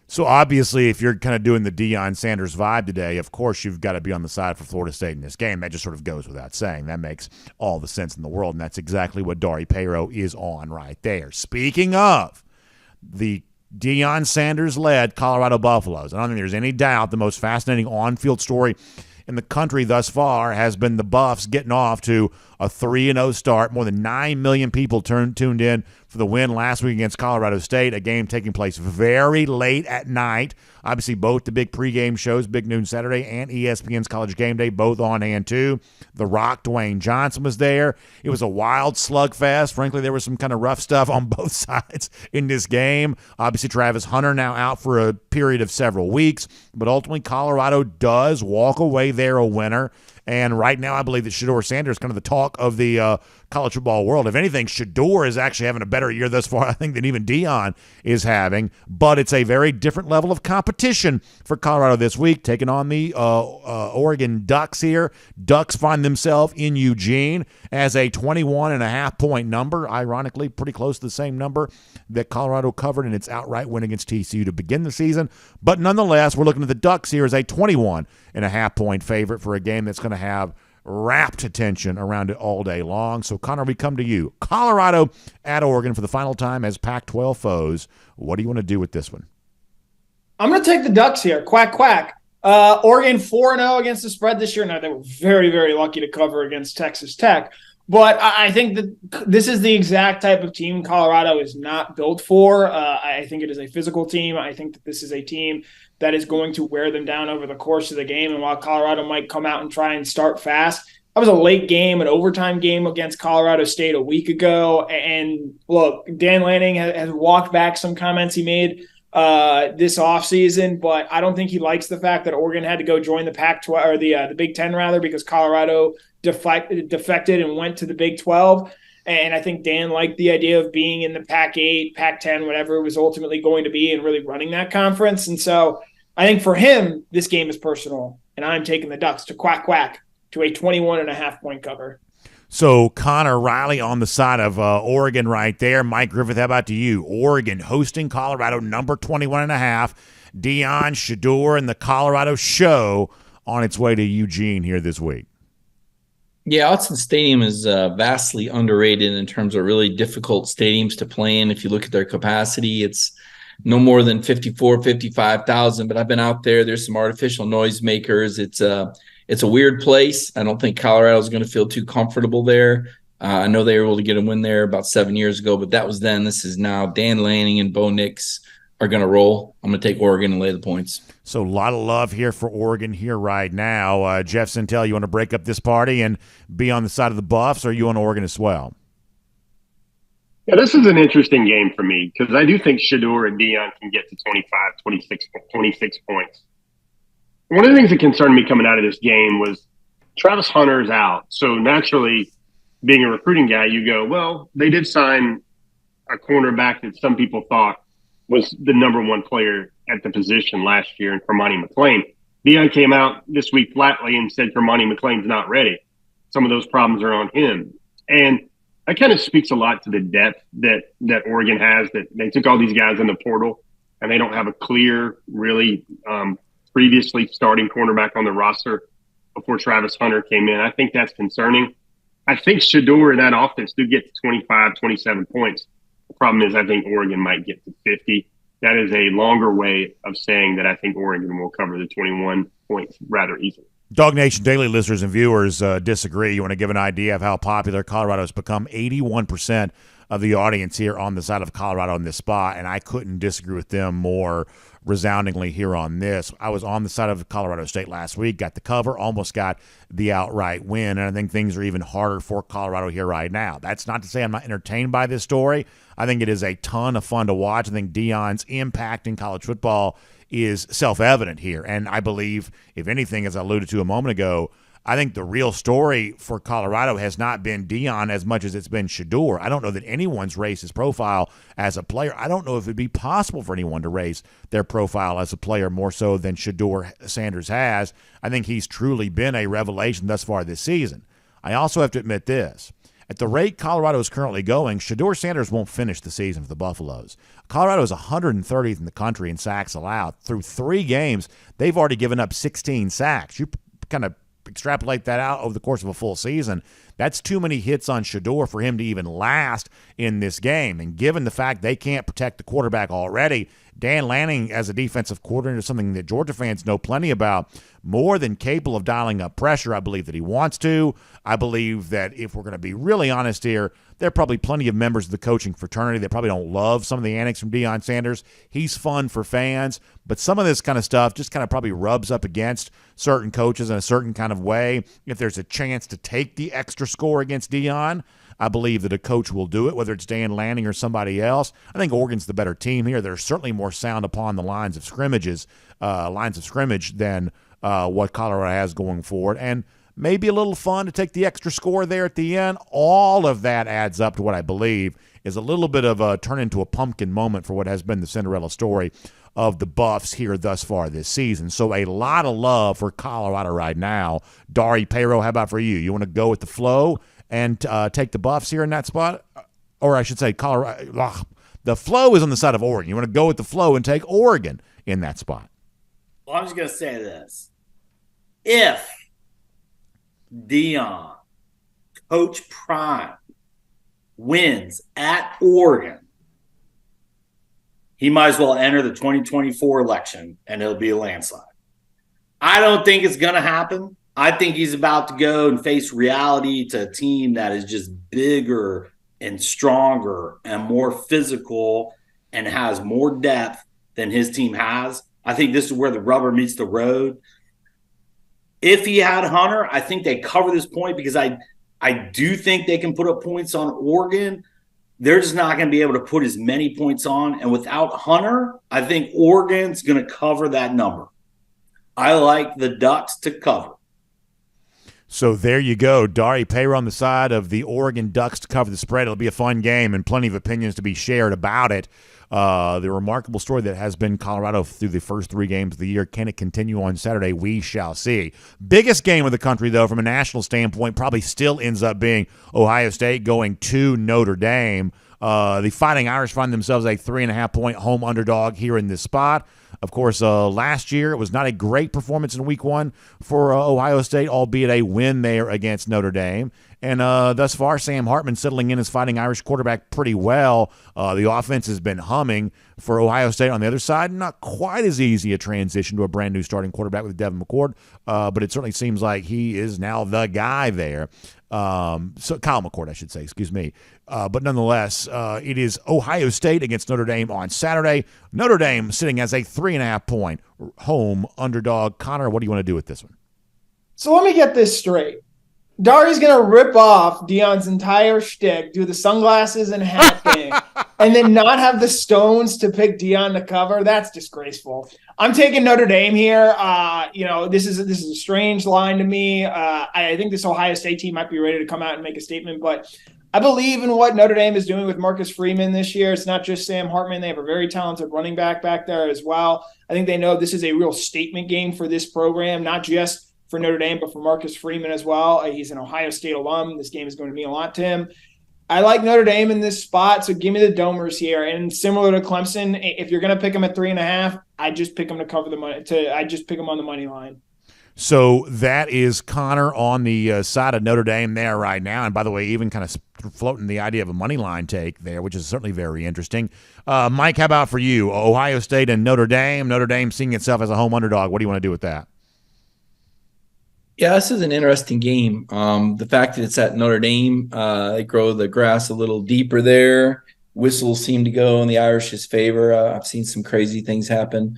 Speaker 1: So obviously, if you're kind of doing the Deion Sanders vibe today, of course you've got to be on the side for Florida State in this game. That just sort of goes without saying. That makes all the sense in the world, and that's exactly what Dari Peiro is on right there. Speaking of the Deion Sanders-led Colorado Buffaloes, I don't think there's any doubt the most fascinating on-field story in the country thus far has been the Buffs getting off to a 3-0 start. More than 9 million people tuned in for the win last week against Colorado State, a game taking place very late at night. Obviously, both the big pregame shows, Big Noon Saturday and ESPN's College Game Day, both on hand too. The Rock, Dwayne Johnson, was there. It was a wild slugfest. Frankly, there was some kind of rough stuff on both sides in this game. Obviously, Travis Hunter now out for a period of several weeks, but ultimately Colorado does walk away there a winner. And right now, I believe that Shedeur Sanders is kind of the talk of the college football world. If anything, Shedeur is actually having a better year thus far, I think, than even Deion is having. But it's a very different level of competition for Colorado this week, taking on the Oregon Ducks here. Ducks find themselves in Eugene as a 21.5-point number, ironically pretty close to the same number that Colorado covered in its outright win against TCU to begin the season. But nonetheless, we're looking at the Ducks here as a 21.5-point favorite for a game that's going to have rapt attention around it all day long. So, Connor, we come to you. Colorado at Oregon for the final time as Pac-12 foes. What do you want to do with this one?
Speaker 3: I'm going to take the Ducks here. Quack, quack. Oregon 4-0 against the spread this year. Now, they were very, very lucky to cover against Texas Tech. But I think that this is the exact type of team Colorado is not built for. I think it is a physical team. I think that this is a team that is going to wear them down over the course of the game. And while Colorado might come out and try and start fast, that was a late game, an overtime game against Colorado State a week ago. And look, Dan Lanning has walked back some comments he made this offseason, but I don't think he likes the fact that Oregon had to go join the Pac-12 or the Big Ten rather, because Colorado defected and went to the Big 12. And I think Dan liked the idea of being in the Pac-8, Pac-10, whatever it was ultimately going to be, and really running that conference. And so I think for him, this game is personal, and I'm taking the Ducks to quack quack to a 21.5-point cover.
Speaker 1: So Connor Riley on the side of Oregon right there. Mike Griffith, how about to you? Oregon hosting Colorado, number 21.5. Deion, Shedeur, and the Colorado Show on its way to Eugene here this week.
Speaker 4: Yeah, Autzen Stadium is vastly underrated in terms of really difficult stadiums to play in. If you look at their capacity, it's no more than 55,000. But I've been out there. There's some artificial noisemakers. It's a weird place. I don't think Colorado is going to feel too comfortable there. I know they were able to get a win there about 7 years ago, but that was then. This is now. Dan Lanning and Bo Nix are going to roll. I'm going to take Oregon and lay the points. So a lot of love here for Oregon here right now. Jeff Sintel, you want to break up this party and be on the side of the Buffs, or are you on Oregon as well?
Speaker 5: Yeah, this is an interesting game for me because I do think Shedeur and Deion can get to 25, 26 points. One of the things that concerned me coming out of this game was Travis Hunter's out. So naturally, being a recruiting guy, you go, well, they did sign a cornerback that some people thought was the number one player at the position last year in Kermani McClain. Deion came out this week flatly and said Kermani McClain's not ready. Some of those problems are on him. And that kind of speaks a lot to the depth that Oregon has, that they took all these guys in the portal and they don't have a clear, really previously starting cornerback on the roster before Travis Hunter came in. I think that's concerning. I think Shedeur and that offense do get to 25, 27 points. The problem is I think Oregon might get to 50. That is a longer way of saying that I think Oregon will cover the 21 points rather easily. DawgNation
Speaker 1: Daily listeners and viewers disagree. You want to give an idea of how popular Colorado has become? 81% of the audience here on the side of Colorado in this spot, and I couldn't disagree with them more resoundingly here on this. I was on the side of Colorado State last week, got the cover, almost got the outright win, and I think things are even harder for Colorado here right now. That's not to say I'm not entertained by this story. I think it is a ton of fun to watch. I think Deion's impact in college football is self-evident here, and I believe, if anything, as I alluded to a moment ago, I think the real story for Colorado has not been Deion as much as it's been Shedeur. I don't know that anyone's raised his profile as a player. I don't know if it'd be possible for anyone to raise their profile as a player more so than Shedeur Sanders has. I think he's truly been a revelation thus far this season. I also have to admit this. At the rate Colorado is currently going, Shedeur Sanders won't finish the season for the Buffaloes. Colorado is 130th in the country in sacks allowed. Through 3 games, they've already given up 16 sacks. You kind of extrapolate that out over the course of a full season, that's too many hits on Shedeur for him to even last in this game. And given the fact they can't protect the quarterback already, Dan Lanning as a defensive coordinator is something that Georgia fans know plenty about, more than capable of dialing up pressure. I believe that he wants to. I believe that if we're going to be really honest here, there are probably plenty of members of the coaching fraternity that probably don't love some of the antics from Deion Sanders. He's fun for fans, but some of this kind of stuff just kind of probably rubs up against certain coaches in a certain kind of way. If there's a chance to take the extra score against Deion, I believe that a coach will do it, whether it's Dan Lanning or somebody else. I think Oregon's the better team here. They're certainly more sound upon the lines of scrimmage than what Colorado has going forward. And maybe a little fun to take the extra score there at the end. All of that adds up to what I believe is a little bit of a turn into a pumpkin moment for what has been the Cinderella story of the Buffs here thus far this season. So a lot of love for Colorado right now. Dari Payro, how about for you? You want to go with the flow and take the Buffs here in that spot? Or I should say Colorado. The flow is on the side of Oregon. You want to go with the flow and take Oregon in that spot?
Speaker 2: Well, I'm just going to say this. If Deion, Coach Prime, wins at Oregon, he might as well enter the 2024 election, and it'll be a landslide. I don't think it's going to happen. I think he's about to go and face reality to a team that is just bigger and stronger and more physical and has more depth than his team has. I think this is where the rubber meets the road. If he had Hunter, I think they cover this point because I do think they can put up points on Oregon. They're just not going to be able to put as many points on. And without Hunter, I think Oregon's going to cover that number. I like the Ducks to cover.
Speaker 1: So there you go. Dari Payro on the side of the Oregon Ducks to cover the spread. It'll be a fun game and plenty of opinions to be shared about it. The remarkable story that has been Colorado through the first 3 games of the year. Can it continue on Saturday? We shall see. Biggest game of the country, though, from a national standpoint, probably still ends up being Ohio State going to Notre Dame. The Fighting Irish find themselves a 3.5-point home underdog here in this spot. Of course, last year it was not a great performance in Week 1 for Ohio State, albeit a win there against Notre Dame. And thus far, Sam Hartman settling in as Fighting Irish quarterback pretty well. The offense has been humming for Ohio State. On the other side, not quite as easy a transition to a brand new starting quarterback with Devin McCord, but it certainly seems like he is now the guy there. So Kyle McCord, I should say, excuse me. But nonetheless, it is Ohio State against Notre Dame on Saturday. Notre Dame sitting as a 3.5-point home underdog. Connor, what do you want to do with this one?
Speaker 3: So let me get this straight. Dari's going to rip off Deion's entire shtick, do the sunglasses and hat thing, and then not have the stones to pick Deion to cover. That's disgraceful. I'm taking Notre Dame here. This is a strange line to me. I think this Ohio State team might be ready to come out and make a statement, but I believe in what Notre Dame is doing with Marcus Freeman this year. It's not just Sam Hartman. They have a very talented running back there as well. I think they know this is a real statement game for this program, not just for Notre Dame, but for Marcus Freeman as well. He's an Ohio State alum. This game is going to mean a lot to him. I like Notre Dame in this spot, so give me the Domers here. And similar to Clemson, if you're going to pick them at 3.5, I just pick them to cover the money. I just pick them on the money line.
Speaker 1: So that is Connor on the side of Notre Dame there right now. And by the way, even kind of floating the idea of a money line take there, which is certainly very interesting. Mike, how about for you? Ohio State and Notre Dame. Notre Dame seeing itself as a home underdog. What do you want to do with that?
Speaker 4: Yeah, this is an interesting game. The fact that it's at Notre Dame, they grow the grass a little deeper there. Whistles seem to go in the Irish's favor. I've seen some crazy things happen.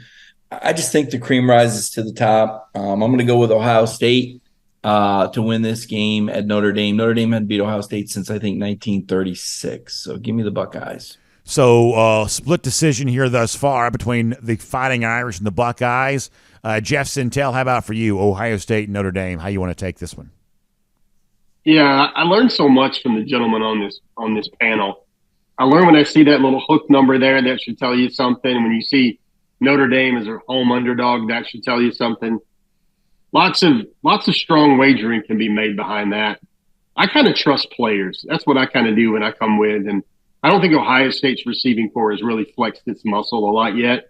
Speaker 4: I just think the cream rises to the top. I'm going to go with Ohio State to win this game at Notre Dame. Notre Dame hadn't beat Ohio State since, I think, 1936. So give me the Buckeyes.
Speaker 1: So split decision here thus far between the Fighting Irish and the Buckeyes. Jeff Sintel, how about for you? Ohio State and Notre Dame. How you want to take this one?
Speaker 5: Yeah, I learned so much from the gentleman on this panel. I learned when I see that little hook number there, that should tell you something. When you see Notre Dame as a home underdog, that should tell you something. Lots of strong wagering can be made behind that. I kind of trust players. That's what I kind of do when I come with. And I don't think Ohio State's receiving corps has really flexed its muscle a lot yet.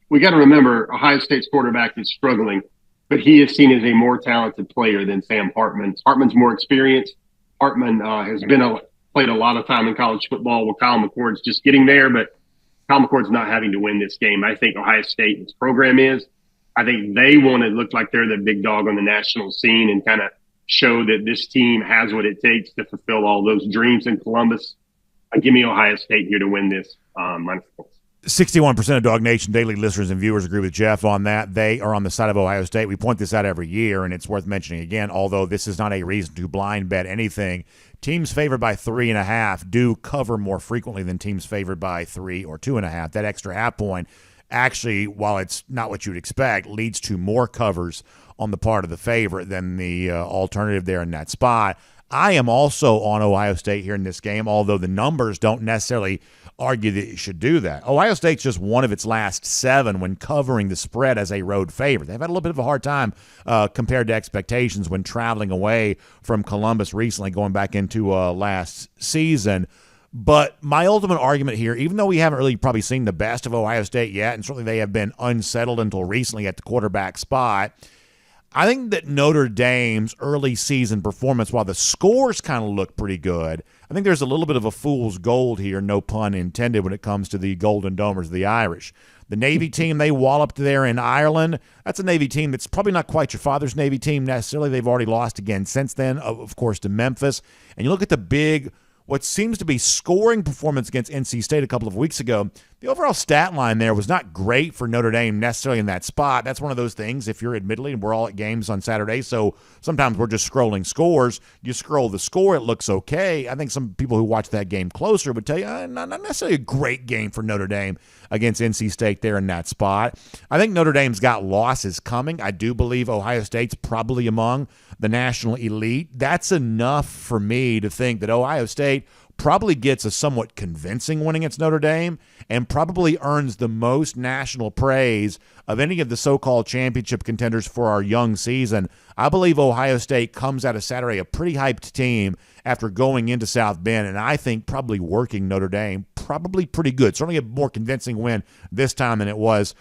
Speaker 5: We got to remember Ohio State's quarterback is struggling, but he is seen as a more talented player than Sam Hartman. Hartman's more experienced. Hartman has played a lot of time in college football, with Kyle McCord's just getting there, but Kyle McCord's not having to win this game. I think Ohio State's program is. I think they want to look like they're the big dog on the national scene and kind of show that this team has what it takes to fulfill all those dreams in Columbus. Give me Ohio State here to win this.
Speaker 1: 61% of Dog Nation daily listeners and viewers agree with Jeff on that. They are on the side of Ohio State. We point this out every year, and it's worth mentioning again, although this is not a reason to blind bet anything. Teams favored by 3.5 do cover more frequently than teams favored by 3 or 2.5. That extra half point actually, while it's not what you'd expect, leads to more covers on the part of the favorite than the alternative there in that spot. I am also on Ohio State here in this game, although the numbers don't necessarily argue that you should do that. Ohio State's just one of its last 7 when covering the spread as a road favorite. They've had a little bit of a hard time compared to expectations when traveling away from Columbus recently, going back into last season. But my ultimate argument here, even though we haven't really probably seen the best of Ohio State yet, and certainly they have been unsettled until recently at the quarterback spot, I think that Notre Dame's early season performance, while the scores kind of look pretty good, I think there's a little bit of a fool's gold here, no pun intended, when it comes to the Golden Domers, the Irish. The Navy team they walloped there in Ireland, that's a Navy team that's probably not quite your father's Navy team necessarily. They've already lost again since then, of course, to Memphis. And you look at the big, what seems to be scoring performance against NC State a couple of weeks ago, the overall stat line there was not great for Notre Dame necessarily in that spot. That's one of those things, if you're admittedly, and we're all at games on Saturday, so sometimes we're just scrolling scores. You scroll the score, it looks okay. I think some people who watch that game closer would tell you, not necessarily a great game for Notre Dame against NC State there in that spot. I think Notre Dame's got losses coming. I do believe Ohio State's probably among the national elite. That's enough for me to think that Ohio State probably gets a somewhat convincing win against Notre Dame and probably earns the most national praise of any of the so-called championship contenders for our young season. I believe Ohio State comes out of Saturday a pretty hyped team after going into South Bend, and I think probably working Notre Dame probably pretty good. Certainly a more convincing win this time than it was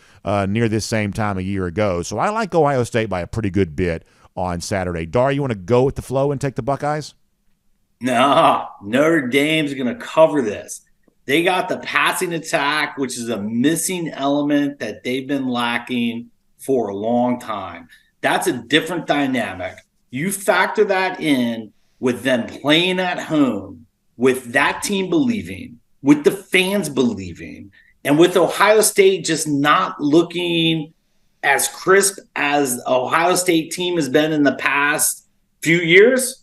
Speaker 1: near this same time a year ago. So I like Ohio State by a pretty good bit on Saturday. Dar, you want to go with the flow and take the Buckeyes?
Speaker 2: No, Notre Dame's going to cover this. They got the passing attack, which is a missing element that they've been lacking for a long time. That's a different dynamic. You factor that in with them playing at home, with that team believing, with the fans believing, and with Ohio State just not looking as crisp as Ohio State team has been in the past few years.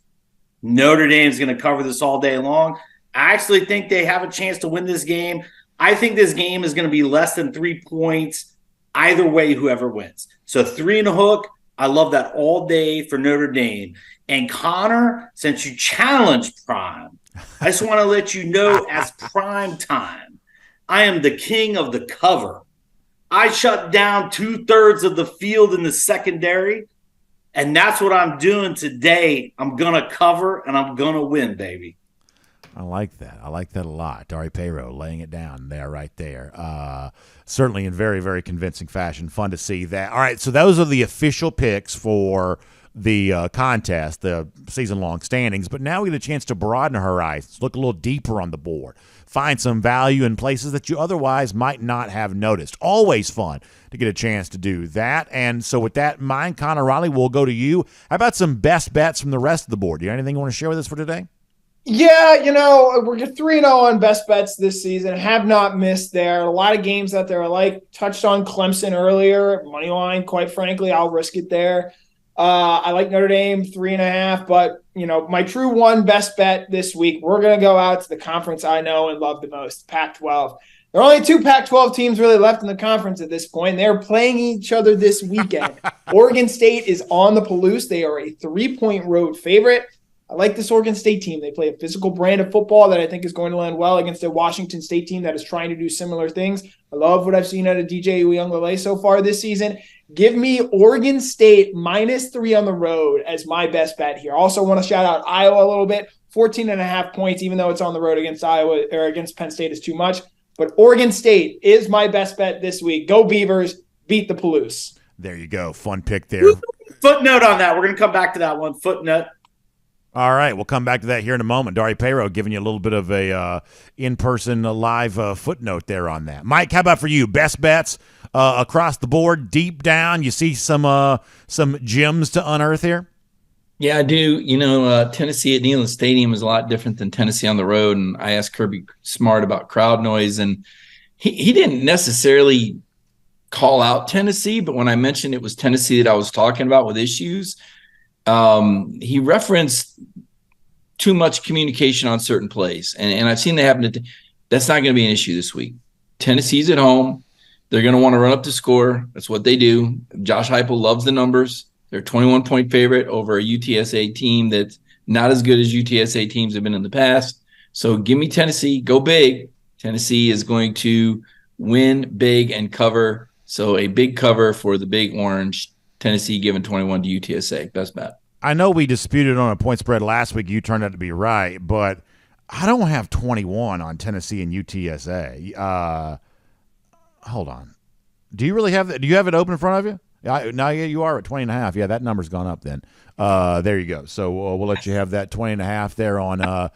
Speaker 2: Notre Dame's going to cover this all day long. I actually think they have a chance to win this game. I think this game is going to be less than 3 points either way, whoever wins. So 3 and a hook, I love that all day for Notre Dame. And Connor, since you challenged Prime, I just want to let you know as prime time, I am the king of the cover. I shut down 2/3 of the field in the secondary. And that's what I'm doing today. I'm going to cover, and I'm going to win, baby.
Speaker 1: I like that. I like that a lot. Dari Payro laying it down there, right there. Certainly in very, very convincing fashion. Fun to see that. All right, so those are the official picks for the contest, the season-long standings. But now we get a chance to broaden our horizons, look a little deeper on the board, find some value in places that you otherwise might not have noticed. Always fun to get a chance to do that. And so with that in mind, Connor Riley, we'll go to you. How about some best bets from the rest of the board? Do you have anything you want to share with us for today?
Speaker 3: Yeah, we're 3-0 on best bets this season. Have not missed there. A lot of games out there. I touched on Clemson earlier. Money line, quite frankly, I'll risk it there. I like Notre Dame 3.5, but my true one best bet this week, we're going to go out to the conference I know and love the most, Pac-12. There are only 2 Pac-12 teams really left in the conference at this point. They're playing each other this weekend. Oregon State is on the Palouse. They are a 3-point road favorite. I like this Oregon State team. They play a physical brand of football that I think is going to land well against a Washington State team that is trying to do similar things. I love what I've seen out of DJ Uiagalelei so far this season. Give me Oregon State -3 on the road as my best bet here. Also want to shout out Iowa a little bit. 14.5 points, even though it's on the road against Iowa or against Penn State, is too much. But Oregon State is my best bet this week. Go Beavers, beat the Palouse.
Speaker 1: There you go. Fun pick there.
Speaker 2: Footnote on that. We're going to come back to that one. Footnote.
Speaker 1: All right, we'll come back to that here in a moment. Dari Payro giving you a little bit of a in-person live footnote there on that. Mike, how about for you? Best bets across the board, deep down. You see some gems to unearth here?
Speaker 4: Yeah, I do. Tennessee at Neyland Stadium is a lot different than Tennessee on the road. And I asked Kirby Smart about crowd noise, and he didn't necessarily call out Tennessee, but when I mentioned it was Tennessee that I was talking about with issues, he referenced too much communication on certain plays. And I've seen that happen. That's not going to be an issue this week. Tennessee's at home. They're going to want to run up the score. That's what they do. Josh Heupel loves the numbers. They're a 21-point favorite over a UTSA team that's not as good as UTSA teams have been in the past. So give me Tennessee. Go big. Tennessee is going to win big and cover. So a big cover for the Big Orange. Tennessee giving 21 to UTSA. Best bet.
Speaker 1: I know we disputed on a point spread last week. You turned out to be right, but I don't have 21 on Tennessee and UTSA. Hold on. Do you really have that? Do you have it open in front of you? Now you are at 20.5. Yeah, that number's gone up then. There you go. So we'll let you have that 20.5 there on.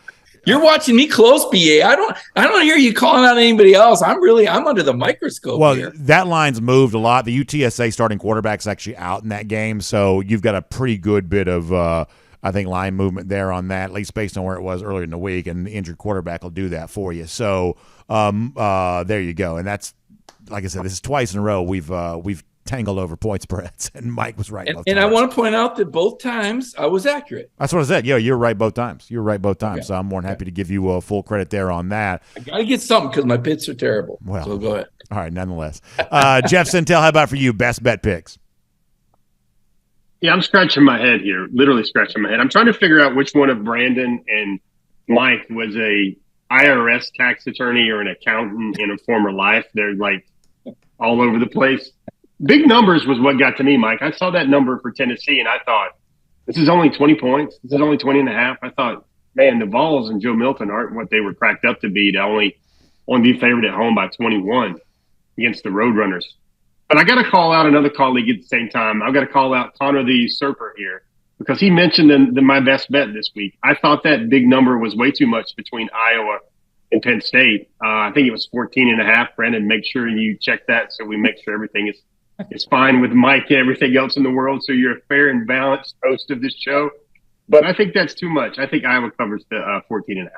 Speaker 4: You're watching me close, BA. I don't hear you calling out anybody else. I'm under the microscope.
Speaker 1: Well,
Speaker 4: here.
Speaker 1: That line's moved a lot. The UTSA starting quarterback's actually out in that game, so you've got a pretty good bit of I think line movement there on that, at least based on where it was earlier in the week, and the injured quarterback will do that for you. So there you go. And that's, like I said, this is twice in a row we've tangled over point spreads, and Mike was right.
Speaker 4: And I want to point out that both times I was accurate.
Speaker 1: That's what I said. Yeah, you're right both times. Okay. So I'm more than happy to give you full credit there on that.
Speaker 4: I got to get something because my picks are terrible.
Speaker 1: Well,
Speaker 4: so go ahead.
Speaker 1: All right, nonetheless. Jeff Sintel, how about for you? Best bet picks.
Speaker 5: Yeah, I'm scratching my head here, literally scratching my head. I'm trying to figure out which one of Brandon and Mike was a IRS tax attorney or an accountant in a former life. They're like all over the place. Big numbers was what got to me, Mike. I saw that number for Tennessee, and I thought, this is only 20 points. This is only 20.5. I thought, man, the Vols and Joe Milton aren't what they were cracked up to be only be favored at home by 21 against the Roadrunners. But I got to call out another colleague at the same time. I've got to call out Connor the Usurper here because he mentioned my best bet this week. I thought that big number was way too much between Iowa and Penn State. I think it was 14.5. Brandon, make sure you check that so we make sure everything is fine with Mike and everything else in the world. So you're a fair and balanced host of this show. But I think that's too much. I think Iowa covers the 14.5.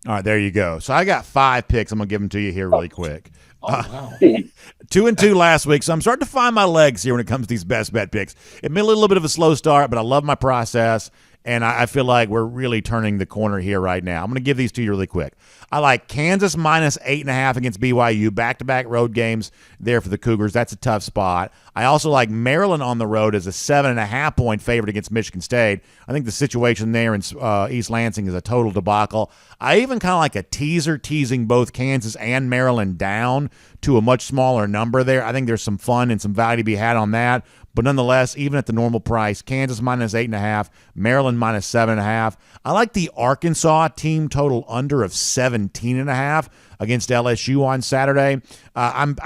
Speaker 1: All right, there you go. So I got 5 picks. I'm going to give them to you here really quick.
Speaker 4: Wow.
Speaker 1: 2-2 last week, so I'm starting to find my legs here when it comes to these best bet picks. It made a little bit of a slow start, but I love my process, and I feel like we're really turning the corner here right now. I'm going to give these to you really quick. I like Kansas -8.5 against BYU, back-to-back road games there for the Cougars. That's a tough spot. I also like Maryland on the road as a 7.5-point favorite against Michigan State. I think the situation there in East Lansing is a total debacle. I even kind of like a teaser teasing both Kansas and Maryland down to a much smaller number there. I think there's some fun and some value to be had on that. But nonetheless, even at the normal price, Kansas -8.5, Maryland -7.5. I like the Arkansas team total under of 17.5 against LSU on Saturday. I'm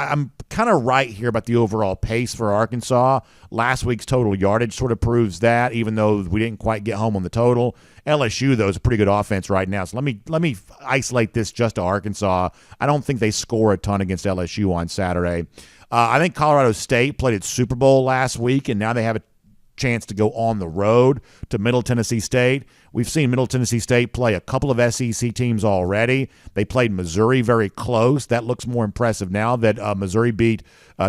Speaker 1: kind of right here about the overall pace for Arkansas. Last week's total yardage sort of proves that, even though we didn't quite get home on the total. LSU, though, is a pretty good offense right now. So let me isolate this just to Arkansas. I don't think they score a ton against LSU on Saturday. I think Colorado State played its Super Bowl last week, and now they have a chance to go on the road to Middle Tennessee State. We've seen Middle Tennessee State play a couple of SEC teams already. They played Missouri very close. That looks more impressive now that Missouri beat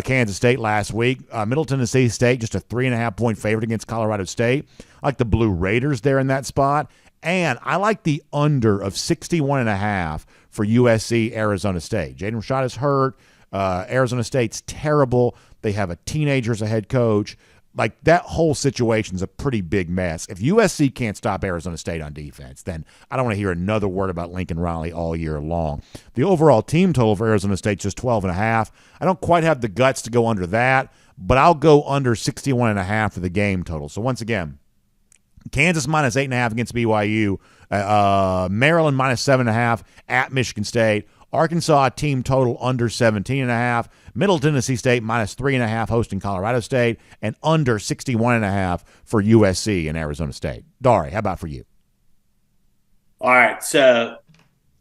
Speaker 1: Kansas State last week. Middle Tennessee State, just a 3.5-point favorite against Colorado State. I like the Blue Raiders there in that spot. And I like the under of 61.5 for USC Arizona State. Jaden Rashad is hurt. Arizona State's terrible. They have a teenager as a head coach. Like, that whole situation's a pretty big mess. If USC can't stop Arizona State on defense, then I don't want to hear another word about Lincoln Riley all year long. The overall team total for Arizona State's just 12.5. I don't quite have the guts to go under that, but I'll go under 61.5 for the game total. So once again, Kansas minus 8.5 against BYU, Maryland minus 7.5 at Michigan State, Arkansas team total under 17.5, Middle Tennessee State minus 3.5 hosting Colorado State, and under 61.5 for USC and Arizona State. Dari, how about for you?
Speaker 2: All right, so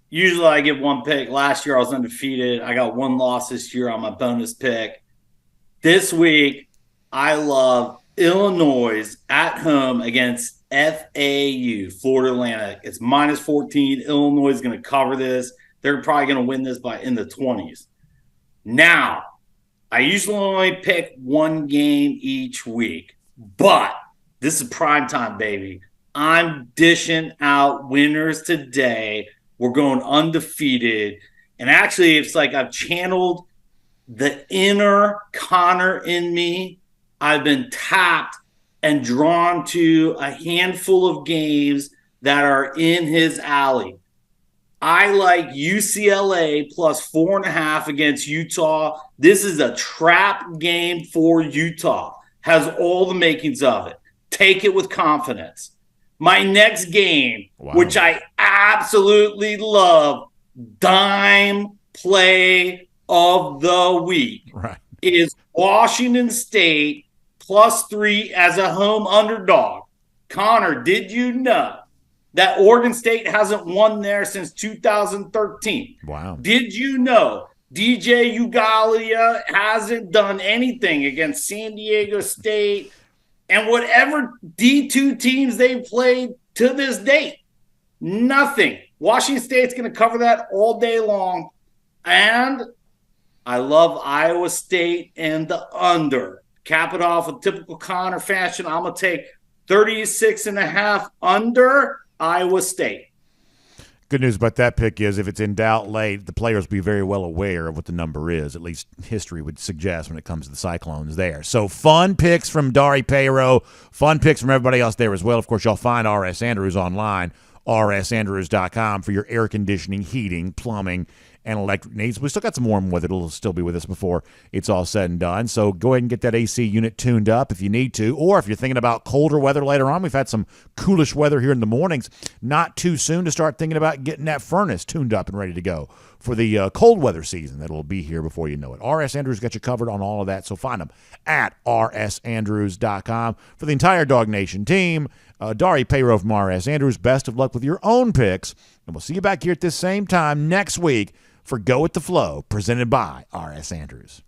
Speaker 2: usually I give one pick. Last year I was undefeated. I got one loss this year on my bonus pick. This week, I love Illinois at home against FAU, Florida Atlantic. It's minus 14. Illinois is going to cover this. They're probably going to win this by in the 20s. Now, I usually only pick one game each week, but this is prime time, baby. I'm dishing out winners today. We're going undefeated. And actually, it's like I've channeled the inner Connor in me. I've been tapped and drawn to a handful of games that are in his alley. I like UCLA plus 4.5 against Utah. This is a trap game for Utah. Has all the makings of it. Take it with confidence. My next game, which I absolutely love, dime play of the week, is Washington State plus 3 as a home underdog. Connor, did you know that Oregon State hasn't won there since 2013?
Speaker 1: Wow.
Speaker 2: Did you know DJ Ugalia hasn't done anything against San Diego State and whatever D2 teams they've played to this date? Nothing. Washington State's going to cover that all day long. And I love Iowa State and the under. Cap it off with typical Connor fashion. I'm going to take 36.5 under Iowa State.
Speaker 1: Good news about that pick is if it's in doubt late, the players will be very well aware of what the number is. At least history would suggest when it comes to the Cyclones there. So fun picks from Dari Payro, fun picks from everybody else there as well. Of course, y'all find R.S. Andrews online, rsandrews.com for your air conditioning, heating, plumbing, and electric needs. We still got some warm weather. It'll still be with us before it's all said and done. So go ahead and get that AC unit tuned up if you need to. Or if you're thinking about colder weather later on, we've had some coolish weather here in the mornings. Not too soon to start thinking about getting that furnace tuned up and ready to go for the cold weather season that'll be here before you know it. R.S. Andrews got you covered on all of that. So find them at rsandrews.com. For the entire DawgNation team, Dari Payro from R.S. Andrews, best of luck with your own picks. And we'll see you back here at this same time next week for Go With The Flow, presented by R.S. Andrews.